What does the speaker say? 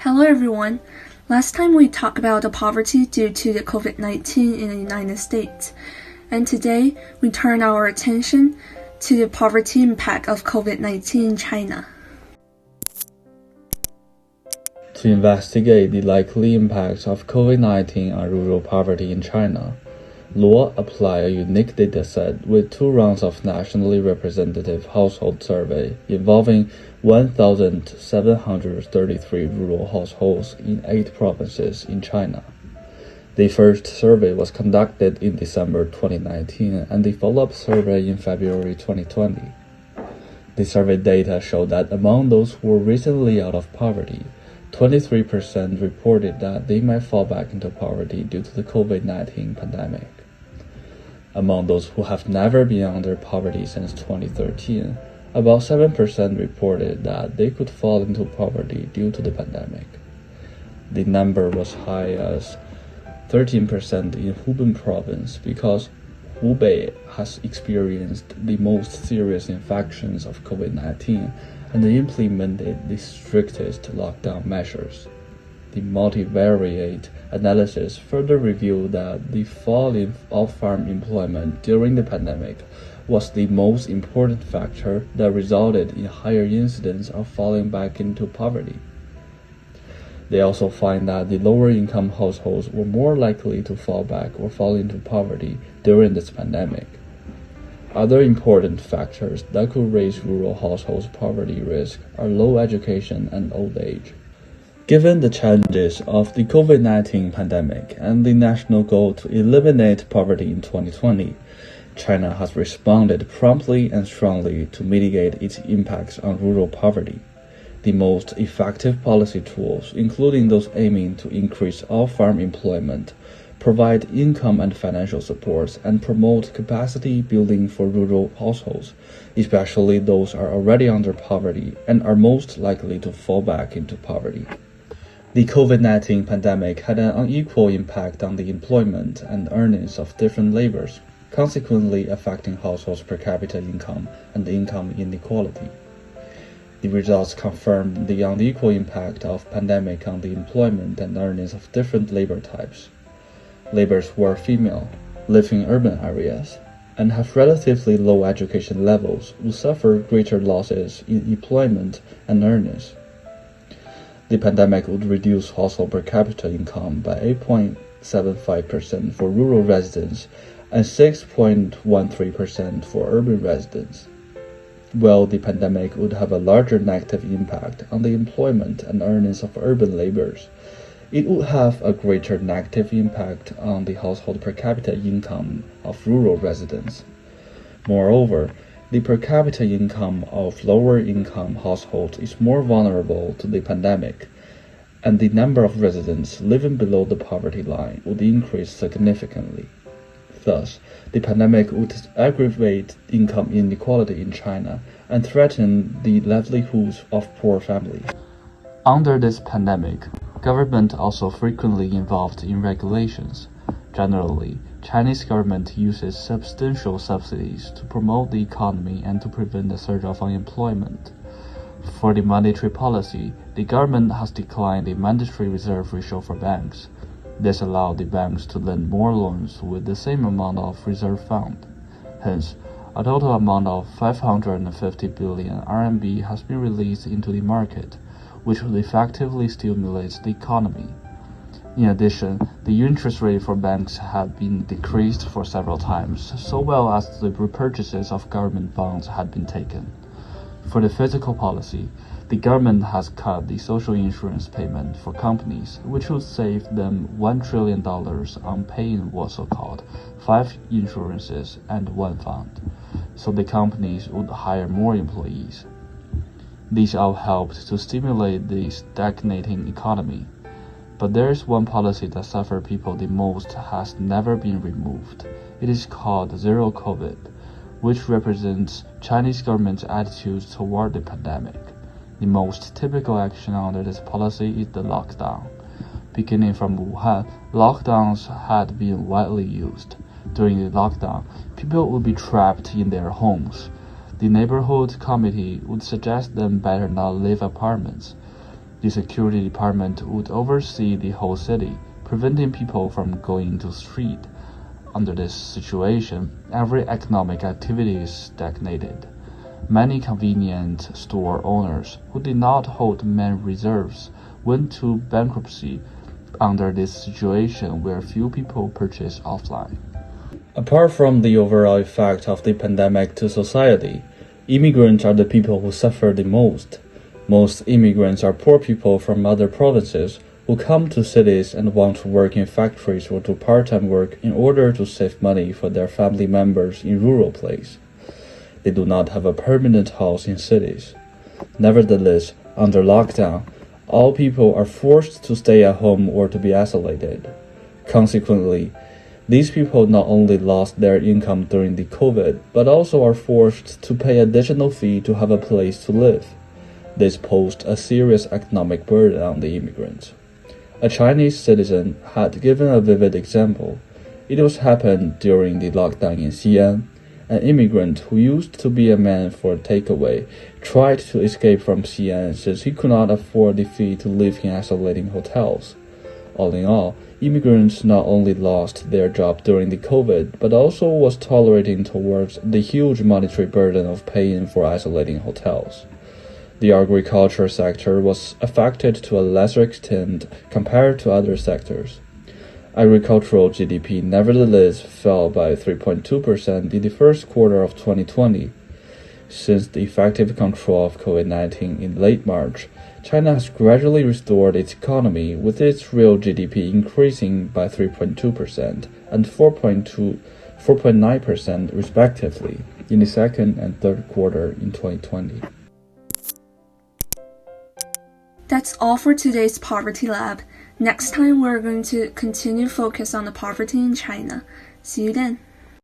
Hello everyone. Last time we talked about the poverty due to the COVID-19 in the United States, and today we turn our attention to the poverty impact of COVID-19 in China. To investigate the likely impacts of COVID-19 on rural poverty in China, Luo applied a unique dataset with 2 rounds of nationally representative household survey involving 1,733 rural households in 8 provinces in China. The first survey was conducted in December 2019 and the follow-up survey in February 2020. The survey data showed that among those who were recently out of poverty, 23% reported that they might fall back into poverty due to the COVID-19 pandemic. Among those who have never been under poverty since 2013, about 7% reported that they could fall into poverty due to the pandemic. The number was high as 13% in Hubei province because Hubei has experienced the most serious infections of COVID-19 and they implemented the strictest lockdown measures. The multivariate analysis further revealed that the fall in off-farm employment during the pandemic was the most important factor that resulted in higher incidence of falling back into poverty. They also find that the lower-income households were more likely to fall back or fall into poverty during this pandemic. Other important factors that could raise rural households' poverty risk are low education and old age. Given the challenges of the COVID-19 pandemic and the national goal to eliminate poverty in 2020, China has responded promptly and strongly to mitigate its impacts on rural poverty. The most effective policy tools, including those aiming to increase off-farm employment, provide income and financial supports, and promote capacity building for rural households, especially those are already under poverty and are most likely to fall back into poverty. The COVID-19 pandemic had an unequal impact on the employment and earnings of different laborers, consequently affecting households' per capita income and income inequality. The results confirmed the unequal impact of pandemic on the employment and earnings of different labor types. Laborers who are female, live in urban areas, and have relatively low education levels will suffer greater losses in employment and earnings. The pandemic would reduce household per capita income by 8.75% for rural residents and 6.13% for urban residents. While the pandemic would have a larger negative impact on the employment and earnings of urban laborers, it would have a greater negative impact on the household per capita income of rural residents. Moreover, the per capita income of lower-income households is more vulnerable to the pandemic, and the number of residents living below the poverty line would increase significantly. Thus, the pandemic would aggravate income inequality in China and threaten the livelihoods of poor families. Under this pandemic, government also frequently involved in regulations. Generally, Chinese government uses substantial subsidies to promote the economy and to prevent the surge of unemployment. For the monetary policy, the government has declined the mandatory reserve ratio for banks. This allowed the banks to lend more loans with the same amount of reserve fund. Hence, a total amount of 550 billion RMB has been released into the market, which will effectively stimulate the economy. In addition, the interest rate for banks had been decreased for several times, so well as the repurchases of government bonds had been taken. For the fiscal policy, the government has cut the social insurance payment for companies, which would save them $1 trillion on paying what so-called 5 insurances and 1 fund, so the companies would hire more employees. These all helped to stimulate the stagnating economy. But there is one policy that suffered people the most has never been removed. It is called Zero COVID, which represents Chinese government's attitude toward the pandemic. The most typical action under this policy is the lockdown. Beginning from Wuhan, lockdowns had been widely used. During the lockdown, people would be trapped in their homes. The neighborhood committee would suggest them better not leave apartments. The security department would oversee the whole city, preventing people from going into the street. Under this situation, every economic activity is stagnated. Many convenience store owners who did not hold main reserves went to bankruptcy under this situation where few people purchase offline. Apart from the overall effect of the pandemic to society, immigrants are the people who suffer the most. Most immigrants are poor people from other provinces who come to cities and want to work in factories or do part-time work in order to save money for their family members in rural places. They do not have a permanent house in cities. Nevertheless, under lockdown, all people are forced to stay at home or to be isolated. Consequently, these people not only lost their income during the COVID, but also are forced to pay additional fee to have a place to live. This posed a serious economic burden on the immigrants. A Chinese citizen had given a vivid example. It was happened during the lockdown in Xi'an. An immigrant who used to be a man for takeaway tried to escape from Xi'an since he could not afford the fee to live in isolating hotels. All in all, immigrants not only lost their job during the COVID, but also was tolerating towards the huge monetary burden of paying for isolating hotels. The agriculture sector was affected to a lesser extent compared to other sectors. Agricultural GDP nevertheless fell by 3.2% in the first quarter of 2020. Since the effective control of COVID-19 in late March, China has gradually restored its economy, with its real GDP increasing by 3.2% and 4.9% respectively in the second and third quarter in 2020. That's all for today's Poverty Lab. Next time we're going to continue focus on the poverty in China. See you then.